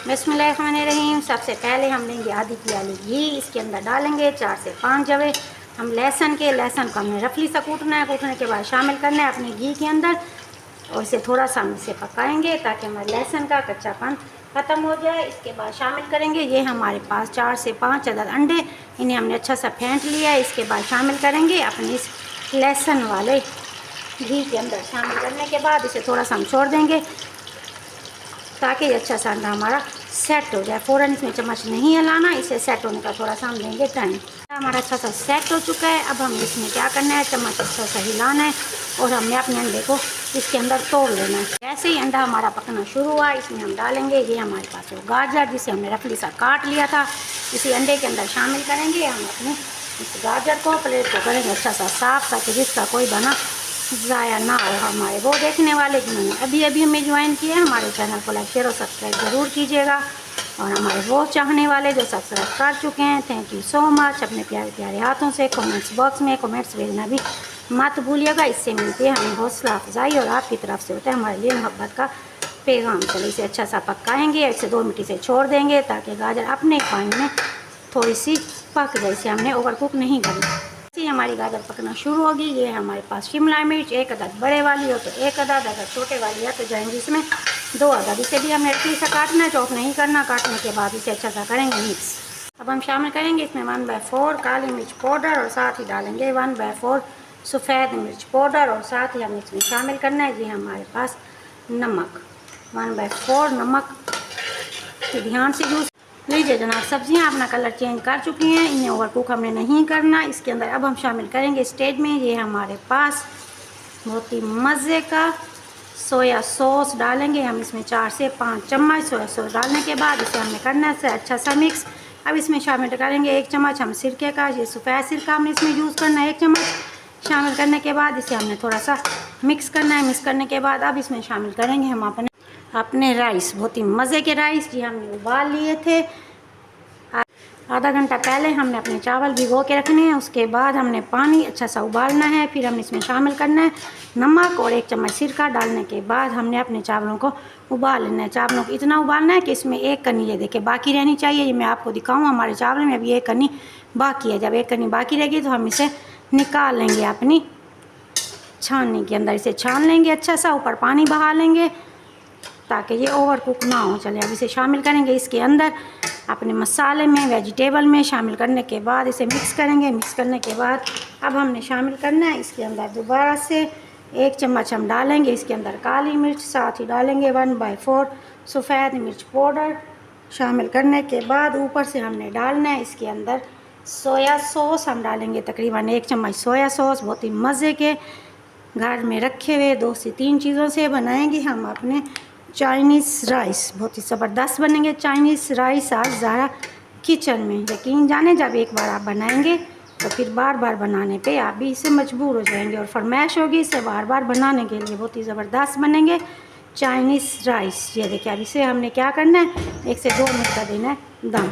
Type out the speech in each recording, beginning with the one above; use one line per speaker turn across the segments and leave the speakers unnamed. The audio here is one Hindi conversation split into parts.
बिस्मिल्लाहिर्रहमानिर्रहीम। सबसे पहले हम लेंगे आधी प्याली घी, इसके अंदर डालेंगे 4 से 5 जवे हम लहसुन को हमने रफली सा कूटना है। कूटने के बाद शामिल करना है अपने घी के अंदर और इसे थोड़ा सा हम इसे पकाएंगे ताकि हमारे लहसुन का कच्चापन ख़त्म हो जाए। इसके बाद शामिल करेंगे ये हमारे पास 4 से 5 अदद अंडे, इन्हें हमने अच्छा सा फेंट लिया है। इसके बाद शामिल करेंगे अपने इस लहसुन वाले घी के अंदर। शामिल करने के बाद इसे थोड़ा सा हम छोड़ देंगे ताकि ये अच्छा सा अंडा हमारा सेट हो जाए। फ़ौरन इसमें चम्मच नहीं हिलाना, इसे सेट होने का थोड़ा सा हम लेंगे टाइम। हमारा अच्छा सा सेट हो चुका है। अब हम इसमें क्या करना है, चम्मच अच्छा सा हिलाना है और हमने अपने अंडे को इसके अंदर तोड़ लेना है। जैसे ही अंडा हमारा पकना शुरू हुआ, इसमें हम डालेंगे ये हमारे पास वो गाजर जिसे हमने रफली सा काट लिया था, इसी अंडे के अंदर शामिल करेंगे। हम अपने इस गाजर को प्लेट को करेंगे अच्छा सा साफ़ ताकि जिसका कोई बना ज़ाया ना हो। हमारे वो देखने वाले जिन्होंने अभी अभी हमें ज्वाइन किया है, हमारे चैनल को लाइक शेयर और सब्सक्राइब ज़रूर कीजिएगा। और हमारे वो चाहने वाले जो सब्सक्राइब कर चुके हैं, थैंक यू सो मच। अपने प्यारे प्यारे हाथों से कमेंट्स बॉक्स में कमेंट्स भेजना भी मत भूलिएगा, इससे मिलती है हमें हौसला अफजाई और आपकी तरफ से होता है हमारे लिए मोहब्बत का पैगाम। चलिए इसे अच्छा सा पकाएंगे, इसे 2 मिनट से छोड़ देंगे ताकि गाजर अपने पानी में थोड़ी सी पक जाए। इसे हमने ओवर कुक नहीं करना। हमारी गाजर पकना शुरू होगी। ये है हमारे पास शिमला मिर्च, 1 अदद बड़े वाली हो तो 1 अदद, अगर छोटे वाली है तो जाएंगे इसमें 2 अदद। इसे भी हमें अच्छी सा काटना है, चॉप नहीं करना। काटने के बाद इसे अच्छा सा करेंगे मिक्स। अब हम शामिल करेंगे इसमें 1/4 काली मिर्च पाउडर और साथ ही डालेंगे 1/4 सफ़ेद मिर्च पाउडर और साथ ही हमें इसमें शामिल करना है ये हमारे पास नमक, 1/4 नमक की ध्यान से यूज़ लीजिए जनाब। सब्जियां अपना कलर चेंज कर चुकी हैं, इन्हें ओवर कुक हमने नहीं करना। इसके अंदर अब हम शामिल करेंगे स्टेज में ये हमारे पास बहुत ही मज़े का सोया सॉस डालेंगे हम। इसमें 4 से 5 चम्मच सोया सॉस डालने के बाद इसे हमने करना है अच्छा सा मिक्स। अब इसमें शामिल करेंगे 1 चम्मच हम सिरके का, ये सफ़ेद सिरका हमने इसमें यूज़ करना है 1 चम्मच। शामिल करने के बाद इसे हमने थोड़ा सा मिक्स करना है। मिक्स करने के बाद अब इसमें शामिल करेंगे हम अपने राइस, बहुत ही मज़े के राइस जी हमने उबाल लिए थे। आधा घंटा पहले हमने अपने चावल भिगो के रखने हैं। उसके बाद हमने पानी अच्छा सा उबालना है, फिर हमने इसमें शामिल करना है नमक और 1 चम्मच सिरका। डालने के बाद हमने अपने चावलों को उबाल लेना है। चावलों को इतना उबालना है कि इसमें 1 कनी ये देखिए बाकी रहनी चाहिए। ये मैं आपको दिखाऊँ, हमारे चावल में अभी 1 कनी बाकी है। जब 1 कनी बाकी रहेगी तो हम इसे निकाल लेंगे अपनी छाननी के अंदर। इसे छान लेंगे अच्छा सा, ऊपर पानी बहा लेंगे ताकि ये ओवर कुक ना हो। चलिए अब इसे शामिल करेंगे इसके अंदर अपने मसाले में, वेजिटेबल में। शामिल करने के बाद इसे मिक्स करेंगे। मिक्स करने के बाद अब हमने शामिल करना है इसके अंदर दोबारा से 1 चम्मच हम डालेंगे इसके अंदर काली मिर्च, साथ ही डालेंगे 1/4 सफ़ेद मिर्च पाउडर। शामिल करने के बाद ऊपर से हमने डालना है इसके अंदर सोया सॉस। हम डालेंगे तकरीबन 1 चम्मच सोया सॉस। बहुत ही मज़े के घर में रखे हुए 2 से 3 चीज़ों से बनाएंगे हम अपने चाइनीज़ राइस। बहुत ही ज़बरदस्त बनेंगे चाइनीज़ राइस आज ज़ारा किचन में। यकीन जाने जब एक बार आप बनाएंगे तो फिर बार बार बनाने पे आप भी इसे मजबूर हो जाएंगे और फरमाइश होगी इसे बार बार बनाने के लिए। बहुत ही ज़बरदस्त बनेंगे चाइनीज़ राइस। ये देखिए अब इसे हमने क्या करना है, 1 से 2 मिनट का देना है दम।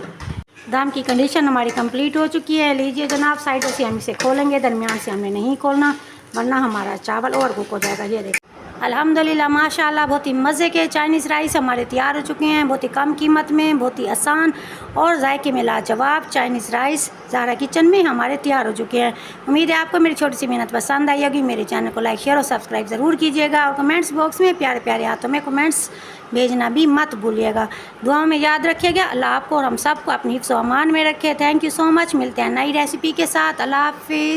दम की कंडीशन हमारी कंप्लीट हो चुकी है। लीजिए जनाब, साइडों से हम इसे खोलेंगे, दरमियान से हमने नहीं खोलना वरना हमारा चावल और कुक हो जाएगा। ये देखिए अल्हम्दुलिल्लाह माशाल्लाह बहुत ही मज़े के चाइनीज़ राइस हमारे तैयार हो चुके हैं। बहुत ही कम कीमत में, बहुत ही आसान और जायके में लाजवाब चाइनीज़ राइस ज़ारा किचन में हमारे तैयार हो चुके हैं। उम्मीद है आपको मेरी छोटी सी मेहनत पसंद आई होगी। मेरे चैनल को लाइक शेयर और सब्सक्राइब ज़रूर कीजिएगा और कमेंट्स बॉक्स में प्यारे प्यारे हाथों में कमेंट्स भेजना भी मत भूलिएगा। दुआओं में याद रखिएगा। अल्लाह आपको और हम सबको अपनी हिफ्ज़ व अमान में रखे। Thank you so much. मिलते हैं नई रेसिपी के साथ। अल्लाह हाफ़िज़।